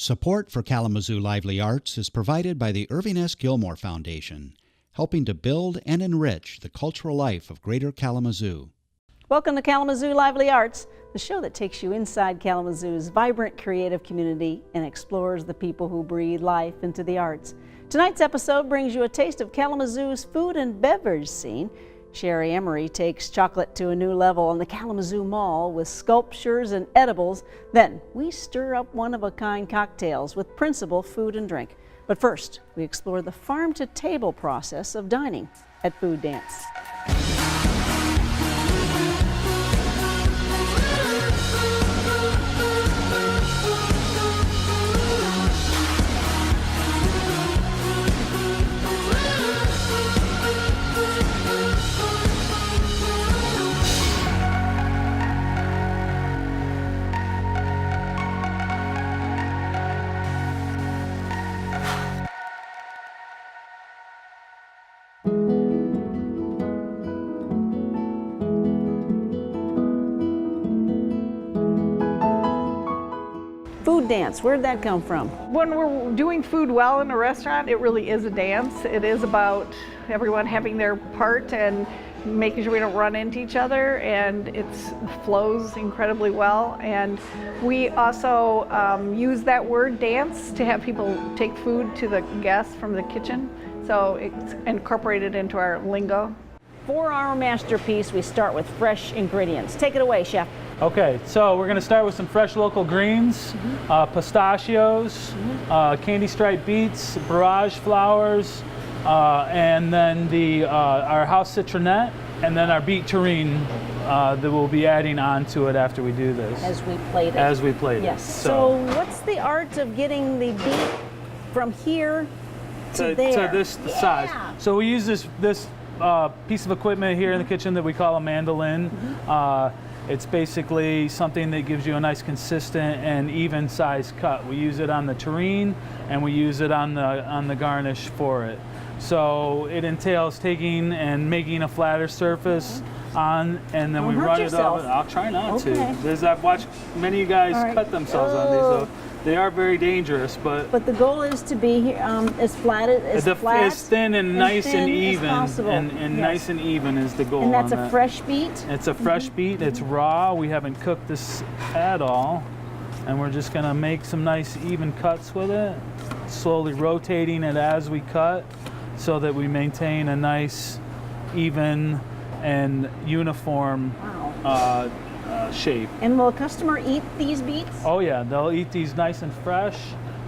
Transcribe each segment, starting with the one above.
Support for Kalamazoo Lively Arts is provided by the Irving S. Gilmore Foundation, helping to build and enrich the cultural life of Greater Kalamazoo. Welcome to Kalamazoo Lively Arts, the show that takes you inside Kalamazoo's vibrant creative community and explores the people who breathe life into the arts. Tonight's episode brings you a taste of Kalamazoo's food and beverage scene. Cherri Emery takes chocolate to a new level on the Kalamazoo Mall with sculptures and edibles. Then we stir up one-of-a-kind cocktails with Principal Food and Drink. But first, we explore the farm-to-table process of dining at Food Dance. Food dance, where'd that come from? When we're doing food well in a restaurant, it really is a dance. It is about everyone having their part and making sure we don't run into each other, and it flows incredibly well. And we also use that word dance to have people take food to the guests from the kitchen. So it's incorporated into our lingo. For our masterpiece, we start with fresh ingredients. Take it away, Chef. Okay, so we're going to start with some fresh local greens, pistachios, candy striped beets, barrage flowers, and then our house citronette, and then our beet terrine that we'll be adding on to it after we do this. As we plate it. As we plate yes. it. So what's the art of getting the beet from here to there? To this size. So we use this piece of equipment here in the kitchen that we call a mandolin. It's basically something that gives you a nice consistent and even size cut. We use it on the terrine and we use it on the garnish for it. So it entails taking and making a flatter surface on, and then we run it over. I'll try not to. Because I've watched many guys cut themselves on these, so they are very dangerous. But the goal is to be as flat as thin and nice and even, and yes. nice and even is the goal. And that's a fresh beet. It's a fresh beet. It's raw. We haven't cooked this at all, and we're just gonna make some nice even cuts with it, slowly rotating it as we cut, so that we maintain a nice, even, and uniform shape. And will a customer eat these beets? Oh yeah, they'll eat these nice and fresh,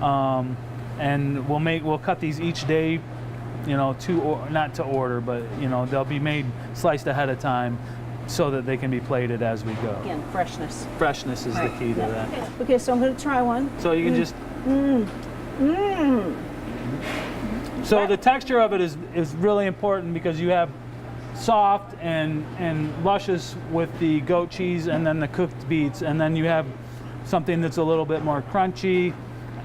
and we'll cut these each day, not to order, but they'll be made sliced ahead of time, so that they can be plated as we go. Again, freshness. Freshness is the key to that. Okay, so I'm going to try one. So you can just. So the texture of it is really important, because you have soft and luscious with the goat cheese and then the cooked beets, and then you have something that's a little bit more crunchy.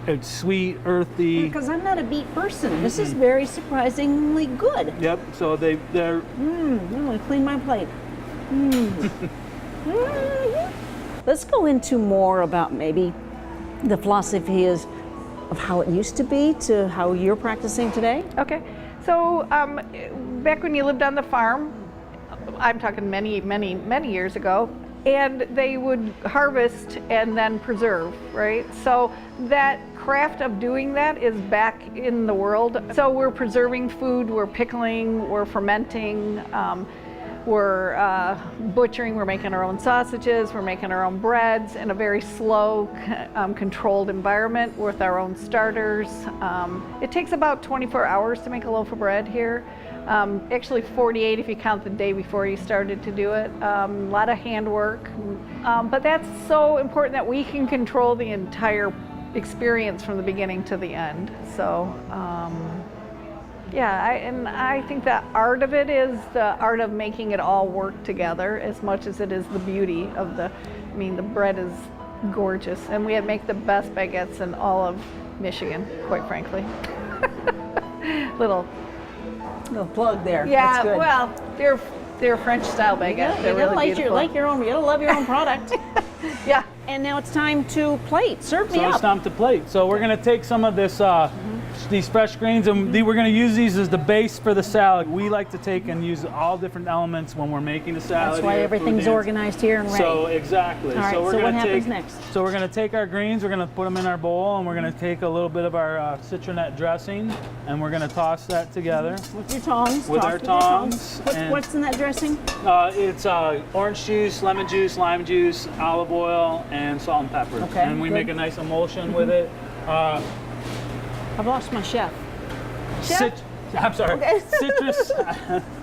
It's sweet, earthy. Because I'm not a beet person. This is very surprisingly good. Yep. So they're. I'm going to clean my plate. Let's go into more about maybe the philosophy of how it used to be to how you're practicing today. Okay. So back when you lived on the farm, I'm talking many, many, many years ago, and they would harvest and then preserve, right? So that craft of doing that is back in the world. So we're preserving food, we're pickling, we're fermenting, we're butchering, we're making our own sausages, we're making our own breads in a very slow, controlled environment with our own starters. It takes about 24 hours to make a loaf of bread here. Actually 48 if you count the day before you started to do it. A lot of handwork. But that's so important that we can control the entire experience from the beginning to the end. So. I think the art of it is the art of making it all work together as much as it is the beauty of the bread is gorgeous, and we make the best baguettes in all of Michigan, quite frankly. Little plug there. Yeah, well, they're French style baguettes. You gotta love your own product. Yeah, And now it's time to plate. Serve me So up. it's time to plate. So we're gonna take some of this, these fresh greens, and we're gonna use these as the base for the salad. We like to take and use all different elements when we're making the salad. That's why here at Food everything's Dance. organized here and ready. So exactly. All right, so we're so gonna what happens take, next? So we're gonna take our greens, we're gonna put them in our bowl, and we're gonna take a little bit of our citronette dressing, and we're gonna toss that together. With your tongs. With toss our with your tongs, and- What's in that dressing? It's orange juice, lemon juice, lime juice, olive oil, and salt and pepper. Okay, And we good. make a nice emulsion with it. I've lost my chef. I'm sorry. Okay. Citrus.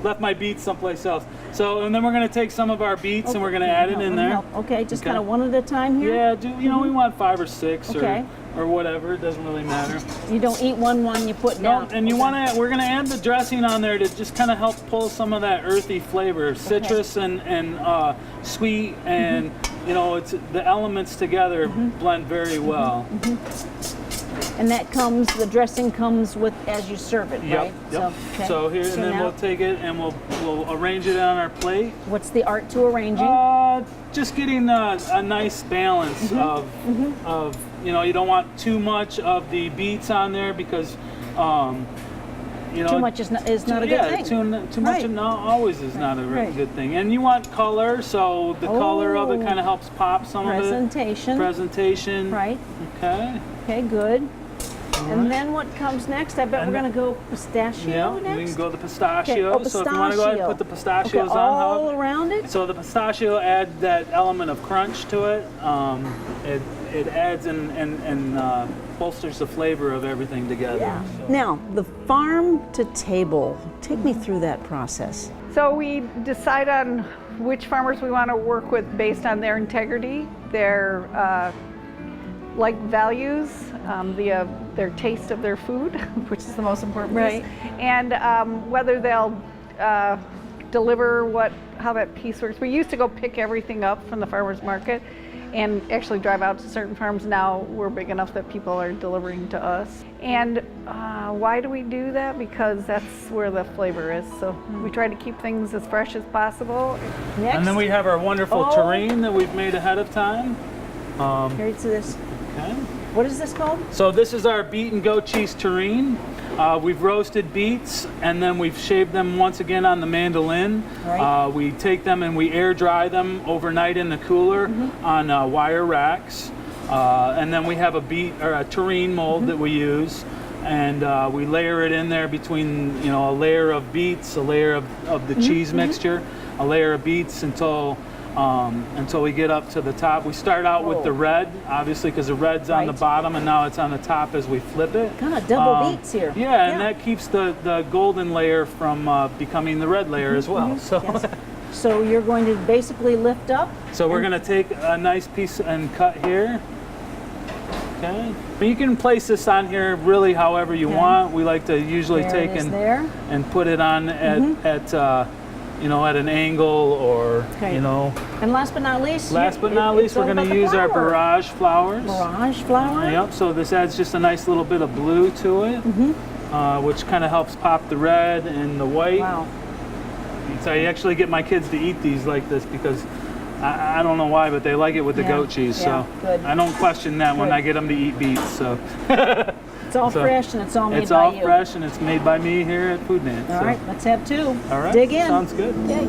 Left my beets someplace else. So, and then we're going to take some of our beets and we're going to add it in there. Okay, just Okay. kind of one at a time here? Yeah, we want 5 or 6 Okay. or whatever. It doesn't really matter. You don't eat one, you put down. No, and you want to. We're going to add the dressing on there to just kind of help pull some of that earthy flavor, citrus and sweet, and it's the elements together blend very well. And that the dressing comes with as you serve it, right? Yep. Okay. So here, and then now, we'll take it and we'll arrange it on our plate. what's the art to arranging? Just getting a nice balance of you don't want too much of the beets on there because Too much is not a good thing. Too much always is not a good thing. And you want color, so the color of it kind of helps pop some of it. Presentation. Right. Okay. Okay, good. And then what comes next? I bet we're going to go pistachio next? We can go the pistachio. Okay. So if you want to go ahead and put the pistachios on. All around it? So the pistachio adds that element of crunch to it. It adds and bolsters the flavor of everything together. Yeah. So. Now, the farm to table. Take me through that process. So we decide on which farmers we want to work with based on their integrity, their like values, their taste of their food, which is the most important piece, and whether they'll deliver how that piece works. We used to go pick everything up from the farmers market and actually drive out to certain farms. Now we're big enough that people are delivering to us. And why do we do that? Because that's where the flavor is. So we try to keep things as fresh as possible. Next. And then we have our wonderful terrine that we've made ahead of time. Here to this. Okay. What is this called? So this is our beet and goat cheese terrine. We've roasted beets and then we've shaved them once again on the mandolin. Right. We take them and we air dry them overnight in the cooler on wire racks. And then we have a terrine mold that we use. And we layer it in there between a layer of beets, a layer of the cheese mixture, a layer of beets until we get up to the top. We start out with the red, obviously, because the red's on the bottom, and now it's on the top as we flip it. Kind of double beets here. Yeah, and that keeps the golden layer from becoming the red layer as well. So, so you're going to basically lift up? So we're going to take a nice piece and cut here. Okay. But you can place this on here really however you want. We like to usually take and put it on at an angle or, And last but not least? We're going to use our barrage flowers. Barrage flower? Yep, so this adds just a nice little bit of blue to it, which kind of helps pop the red and the white. Wow. So I actually get my kids to eat these like this because I don't know why, but they like it with the goat cheese. So good. I don't question that when I get them to eat beets. So it's all fresh and it's all made by you. It's all fresh and it's made by me here at Food Dance. All right, let's have two. All right, dig in. Sounds good. Okay.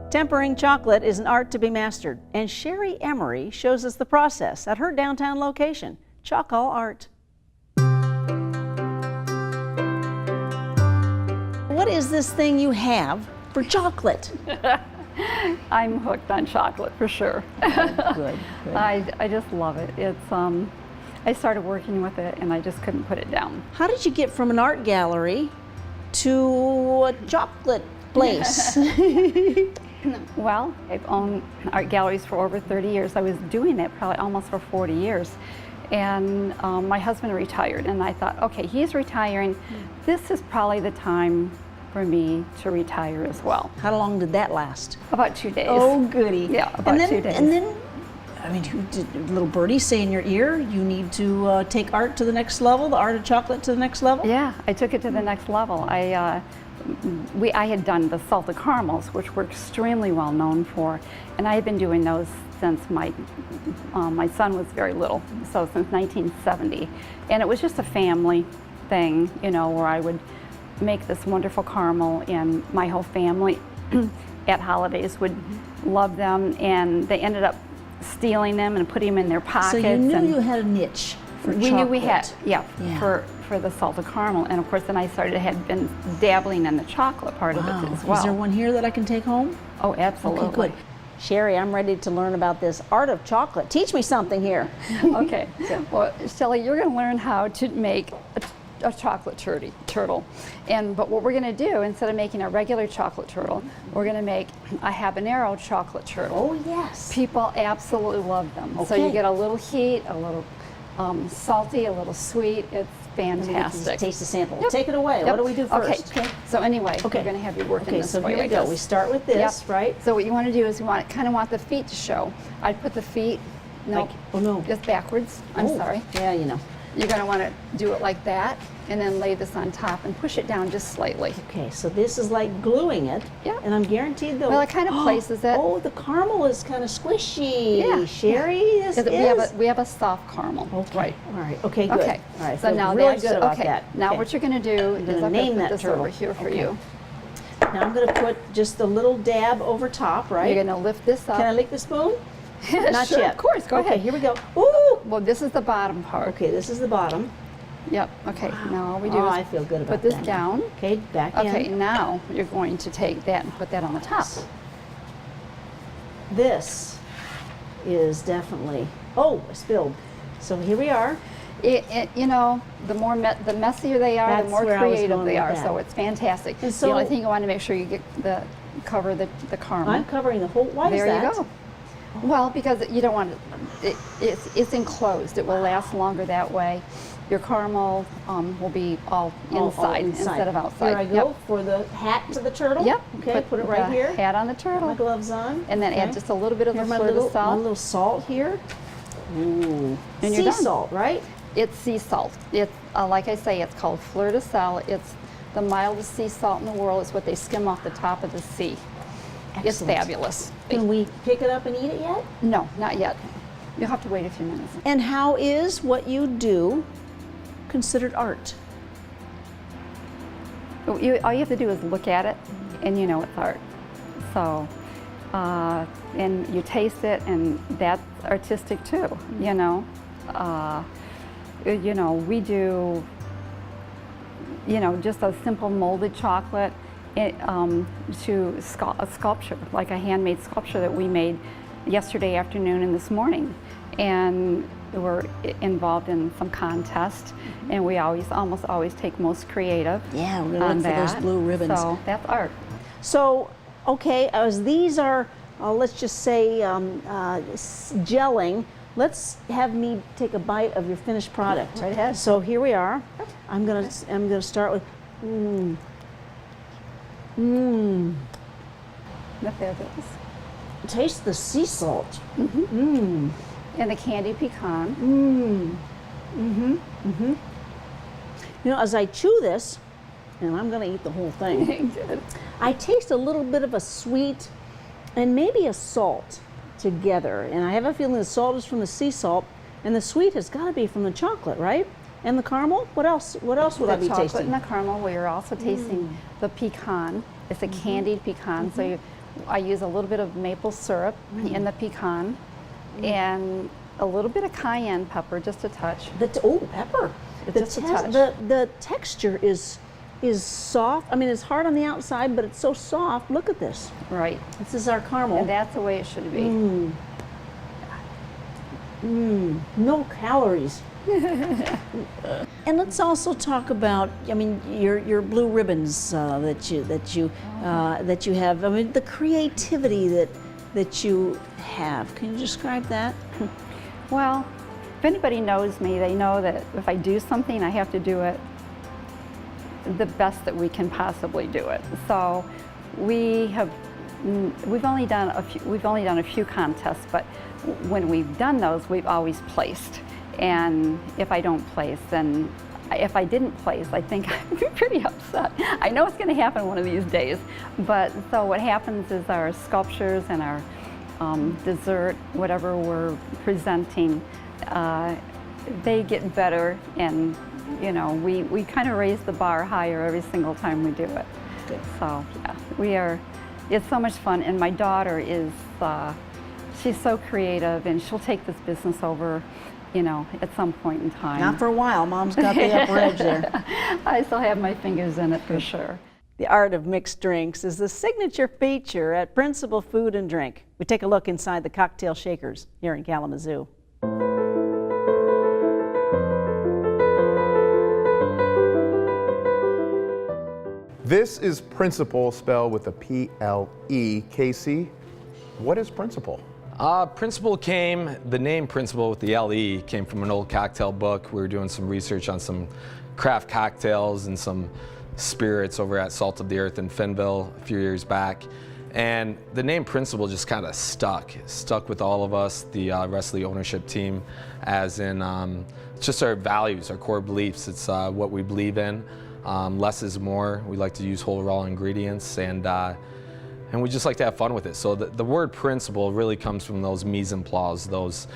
Tempering chocolate is an art to be mastered, and Cherri Emery shows us the process at her downtown location, Chocol'art. What is this thing you have for chocolate? I'm hooked on chocolate for sure. Good. I just love it. It's I started working with it and I just couldn't put it down. How did you get from an art gallery to a chocolate place? Well, I've owned art galleries for over 30 years. I was doing it probably almost for 40 years. And my husband retired and I thought, okay, he's retiring. This is probably the time for me to retire as well. How long did that last? About 2 days. Oh, goody. Yeah, about 2 days. And then, I mean, did little birdie say in your ear, you need to take art to the next level, the art of chocolate to the next level? Yeah, I took it to the next level. I had done the salted caramels, which we're extremely well known for, and I had been doing those since my son was very little, so since 1970. And it was just a family thing, you know, where I would make this wonderful caramel, and my whole family at holidays would love them, and they ended up stealing them and putting them in their pockets. So you knew and you had a niche for chocolate. we knew we had, for the salted caramel, and of course then I had been dabbling in the chocolate part of it as well. Is there one here that I can take home? Oh, absolutely. Okay, good. Cherri, I'm ready to learn about this art of chocolate. Teach me something here. Okay. Well, Shelley, you're going to learn how to make a chocolate turtle. But what we're going to do, instead of making a regular chocolate turtle, we're going to make a habanero chocolate turtle. Oh, yes. People absolutely love them. So Okay. you get a little heat, a little salty, a little sweet. It's fantastic. Taste the sample. Yep. Take it away. Yep. What do we do first? Okay. So anyway, Okay. we're going to have you working this so way. here we go. We start with this, Yep. right? So what you want to do is you kind of want the feet to show. I'd put the feet, no, Like, oh no. just backwards. I'm Oh, sorry. Yeah, you know. You're going to want to do it like that, and then lay this on top and push it down just slightly. Okay, so this is like gluing it. Yeah. And I'm guaranteed the. Well, it kind of places it. Oh, the caramel is kind of squishy. Yeah, Cherri, this is. We have a soft caramel. Okay. Right. All right. Okay. Good. Okay. All right. So feel now really that's good about okay. that. Now Okay. what you're going to do is gonna I'm name going to that put this turtle. over here for Okay. you. Now I'm going to put just a little dab over top, right? You're going to lift this up. Can I lick the spoon? Not Sure, yet. of course. Go Okay. ahead. Here we go. Ooh. Well, this is the bottom part. Okay. This is the bottom. Yep. Okay. Now all we do Oh, is I feel good about put this that. down. Okay. Back in. Okay. Now you're going to take that and put that on the top. This is definitely. Oh, I spilled. So here we are. You know, the messier they are, That's the more where I was creative going they with are. that. So it's fantastic. And the so- only thing you want to make sure you get cover the caramel. I'm covering the whole. Why There is that? you go. Well, because you don't want it's enclosed. It will last longer that way. Your caramel will be all inside, instead of outside. Here I go for the hat to the turtle. Yep. Okay, put it right the here. Hat on the My turtle. gloves on. And then okay. add just a little bit of Here, the my fleur de little, salt. my little salt here. Ooh. And Sea you're done. salt, right? It's sea salt. It's like I say, it's called fleur de sal. It's the mildest sea salt in the world. It's what they skim off the top of the sea. It's Excellent. fabulous. Can we pick it up and eat it yet? No, not yet. You'll have to wait a few minutes. And how is what you do considered art? All you have to do is look at it, and you know it's art. So, and you taste it, and that's artistic too. You know, we do, just a simple molded chocolate to a sculpture, like a handmade sculpture that we made yesterday afternoon and this morning, and we're involved in some contest, and we almost always take most creative. Yeah, we're gonna look for those blue ribbons. So that's art. So, okay, as these are, let's just say, gelling, let's have me take a bite of your finished product. Right ahead. So here we are. I'm gonna start with, That's fabulous. taste the sea salt. And the candied pecan. You know, as I chew this, and I'm gonna eat the whole thing, Good. I taste a little bit of a sweet and maybe a salt together. And I have a feeling the salt is from the sea salt, and the sweet has got to be from the chocolate, right? And the caramel? What else? What else would I The be chocolate tasting? and the caramel. We are also tasting the pecan. It's a candied pecan. So I use a little bit of maple syrup in the pecan, and a little bit of cayenne pepper, just a touch. Pepper. Just a touch. The texture is soft. I mean, it's hard on the outside, but it's so soft. Look at this. Right. This is our caramel. And that's the way it should be. No calories. And let's also talk about, I mean, your blue ribbons that you have. I mean, the creativity that you have. Can you describe that? Well, if anybody knows me, they know that if I do something, I have to do it the best that we can possibly do it. So we've only done a few contests, but when we've done those, we've always placed. And if I don't place, then if I didn't place, I think I'd be pretty upset. I know it's going to happen one of these days, but so what happens is our sculptures and our dessert, whatever we're presenting, they get better, and you know, we kind of raise the bar higher every single time we do it. So yeah, it's so much fun, and my daughter is, she's so creative, and she'll take this business over, you know, at some point in time. Not for a while. Mom's got the upper edge there. I still have my fingers in it for sure. The art of mixed drinks is the signature feature at Principal Food and Drink. We take a look inside the cocktail shakers here in Kalamazoo. This is Principal, spelled with a P-L-E. Casey, what is Principal? The name Principal with the L-E came from an old cocktail book. We were doing some research on some craft cocktails and some spirits over at Salt of the Earth in Finnville a few years back. And the name Principal just kind of stuck with all of us, the rest of the ownership team, as in it's just our values, our core beliefs. It's what we believe in. Less is more. We like to use whole raw ingredients, and we just like to have fun with it. So the word principle really comes from those mise en place, those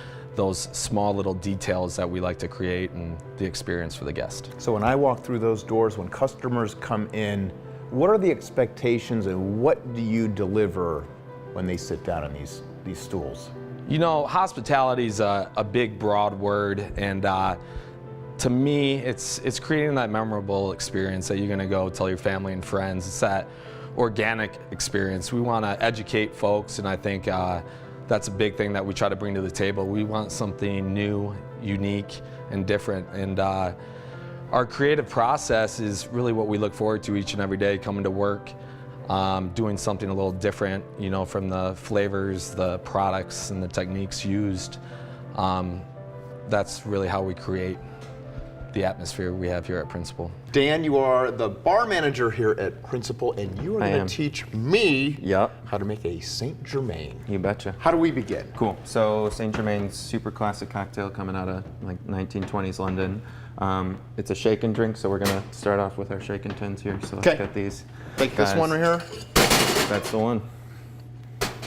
small little details that we like to create and the experience for the guest. So when I walk through those doors, when customers come in, what are the expectations and what do you deliver when they sit down on these stools? You know, hospitality is a big, broad word, and to me, it's creating that memorable experience that you're gonna go tell your family and friends. It's that organic experience. We wanna educate folks, and I think that's a big thing that we try to bring to the table. We want something new, unique, and different. And our creative process is really what we look forward to each and every day, coming to work, doing something a little different, you know, from the flavors, the products, and the techniques used. That's really how we create the atmosphere we have here at Principal. Dan, you are the bar manager here at Principal, and you are going to teach me how to make a Saint Germain. You betcha. How do we begin? Cool. So Saint Germain's super classic cocktail coming out of like 1920s London. It's a shake and drink, so we're going to start off with our shake and tins here. So let's get these. Like this one right here? That's the one.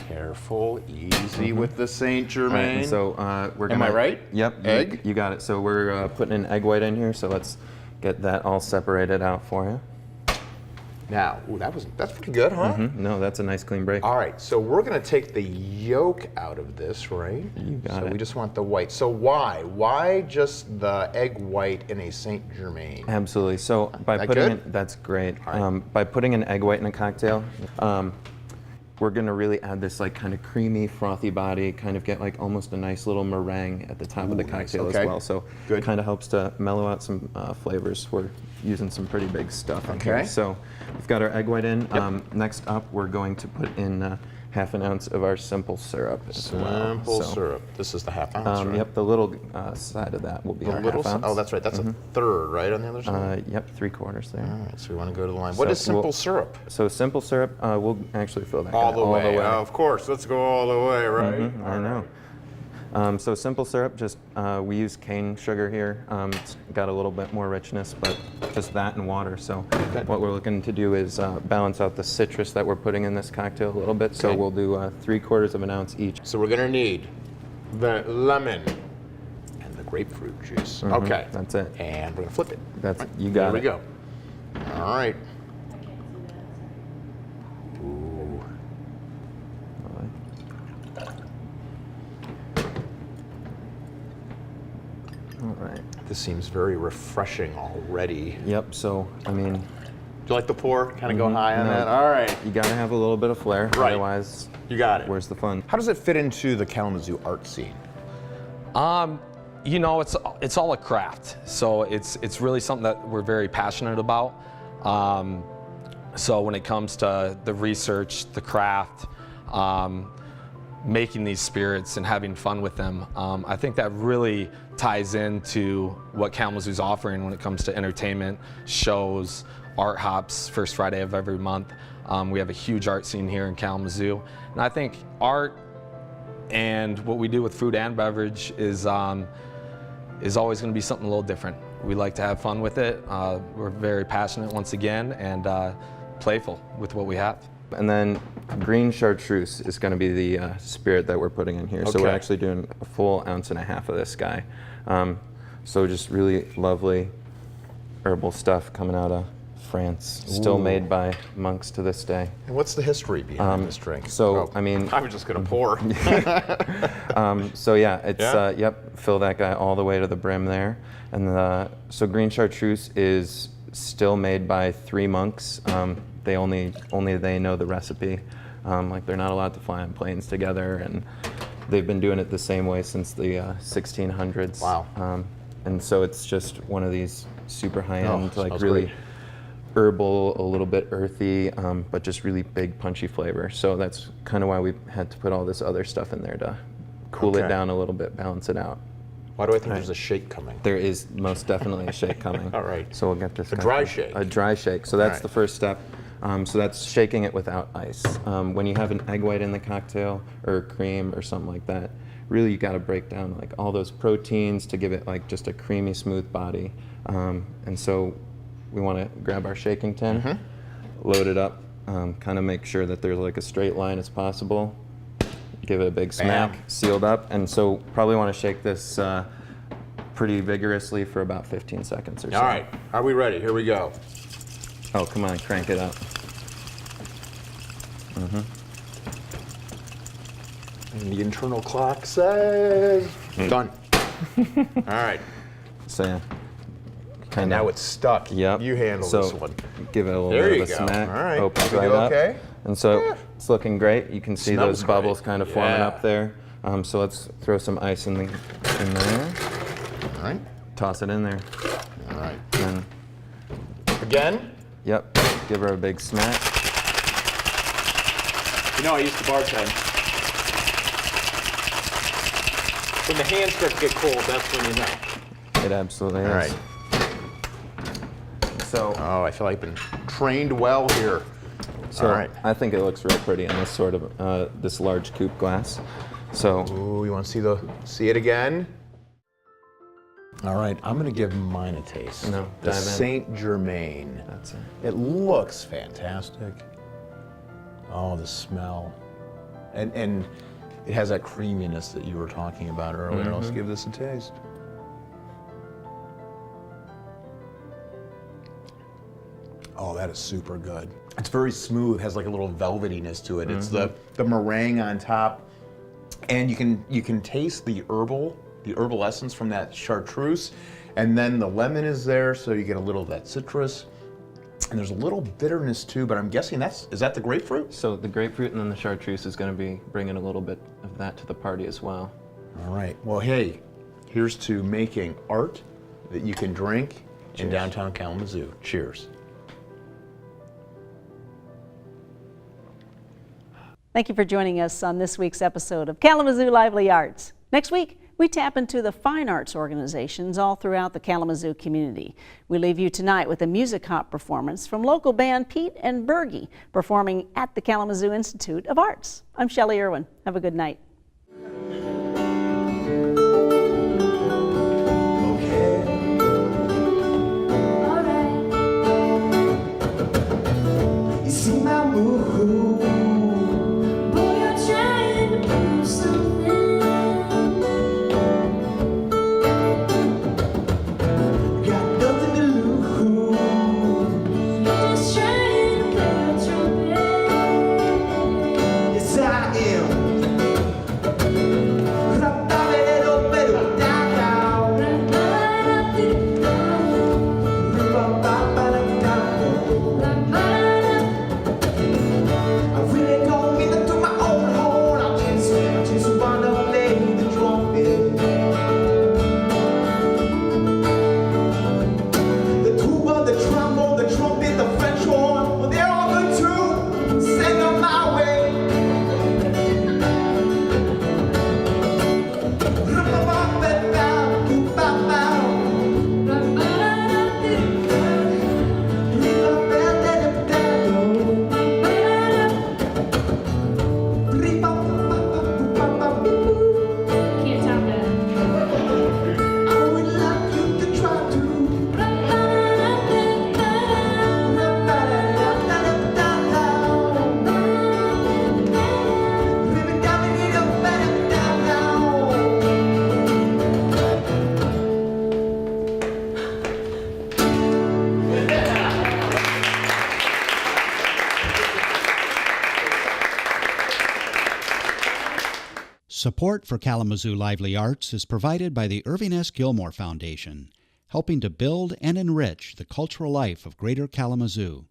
Careful, easy with the Saint Germain. Right, so we're gonna. Am I right? Yep. Egg. You got it. So we're putting an egg white in here. So let's get that all separated out for you. Now, ooh, that's pretty good, huh? No, that's a nice clean break. All right, so we're gonna take the yolk out of this, right? You got it. So we just want the white. So why? Why just the egg white in a Saint Germain? Absolutely. So by putting it, that's great. By putting an egg white in a cocktail, we're gonna really add this like kind of creamy, frothy body, kind of get like almost a nice little meringue at the top of the cocktail as well. So it kind of helps to mellow out some flavors. We're using some pretty big stuff in here. So we've got our egg white in. Next up, we're going to put in half an ounce of our simple syrup as well. Simple syrup. This is the half ounce, right? Yep, the little side of that will be our half ounce. Oh, that's right. That's a third, right, on the other side? Yep, 3/4 there. All right, so we want to go to the line. What is simple syrup? So simple syrup, we'll actually fill that all the way. Of course, let's go all the way, right? I know. So simple syrup, just we use cane sugar here. It's got a little bit more richness, but just that and water. So what we're looking to do is balance out the citrus that we're putting in this cocktail a little bit. So we'll do 3/4 of an ounce each. So we're gonna need the lemon and the grapefruit juice. Okay. That's it. And we're gonna flip it. That's you got it. There we go. All right. All right. This seems very refreshing already. Yep, so, I mean... Do you like the pour? Kind of go high on that? All right. You gotta have a little bit of flair, otherwise... You got it. Where's the fun? How does it fit into the Kalamazoo art scene? You know, it's all a craft. So it's really something that we're very passionate about. So when it comes to the research, the craft, making these spirits and having fun with them, I think that really ties into what Kalamazoo's offering when it comes to entertainment, shows, art hops, first Friday of every month. We have a huge art scene here in Kalamazoo. And I think art and what we do with food and beverage is always going to be something a little different. We like to have fun with it. We're very passionate once again and playful with what we have. And then green chartreuse is going to be the spirit that we're putting in here. So we're actually doing a full 1.5 ounces of this guy. So just really lovely herbal stuff coming out of France, still made by monks to this day. And what's the history behind this drink? So, I mean, I was just going to pour. So yeah, it's, yep, fill that guy all the way to the brim there. And so green chartreuse is still made by 3 monks. They only they know the recipe. Like they're not allowed to fly on planes together, and they've been doing it the same way since the 1600s. Wow. And so it's just one of these super high-end, like really great. Herbal, a little bit earthy, but just really big punchy flavor. So that's kind of why we had to put all this other stuff in there to cool it down a little bit, balance it out. Why do I think there's a shake coming? There is most definitely a shake coming. All right. So we'll get this. A dry shake. A dry shake. So that's the first step. So that's shaking it without ice. When you have an egg white in the cocktail or cream or something like that, really you got to break down like all those proteins to give it like just a creamy, smooth body. And so we want to grab our shaking tin, load it up, kind of make sure that there's like a straight line as possible. Give it a big smack, sealed up. And so probably want to shake this pretty vigorously for about 15 seconds or so. All right, are we ready? Here we go. Oh, come on, crank it up. And the internal clock says done. All right. So yeah. And now it's stuck. Yep. You handle this one. Give it a little There bit you of a go. smack. All right. Opens We right do up. okay? And so it's looking great. You can see Smells those bubbles great. kind of forming Yeah. up there. So let's throw some ice in there. All right. Toss it in there. All right. And Again? yep. Give her a big smack. You know, I used to bartend. When the hands start to get cold, that's when you know. It absolutely is. All right. So, I feel like I've been trained well here. so All right. I think it looks real pretty in this sort of this large coupe glass. So Ooh, you want to see it again? All right, I'm going to give mine a taste. No, the dive in. Saint Germain. that's it. It looks fantastic. Oh, the smell. And it has that creaminess that you were talking about earlier. Let's give this a taste. Oh, that is super good. It's very smooth, has like a little velvetiness to it. It's the meringue on top. And you can taste the herbal essence from that chartreuse. And then the lemon is there, so you get a little of that citrus. And there's a little bitterness too, but I'm guessing is that the grapefruit? So the grapefruit and then the chartreuse is going to be bringing a little bit of that to the party as well. All right, well, hey, here's to making art that you can drink in downtown Kalamazoo. Cheers. Thank you for joining us on this week's episode of Kalamazoo Lively Arts. Next week, we tap into the fine arts organizations all throughout the Kalamazoo community. We leave you tonight with a music hop performance from local band Pete and Bergie performing at the Kalamazoo Institute of Arts. I'm Shelley Irwin. Have a good night. You see my move. Boy, you're trying to prove something. Got nothing to lose. You're just trying to play your trumpet. Yes, I am. 'Cause I'm better, better, down. Support for Kalamazoo Lively Arts is provided by the Irving S. Gilmore Foundation, helping to build and enrich the cultural life of Greater Kalamazoo.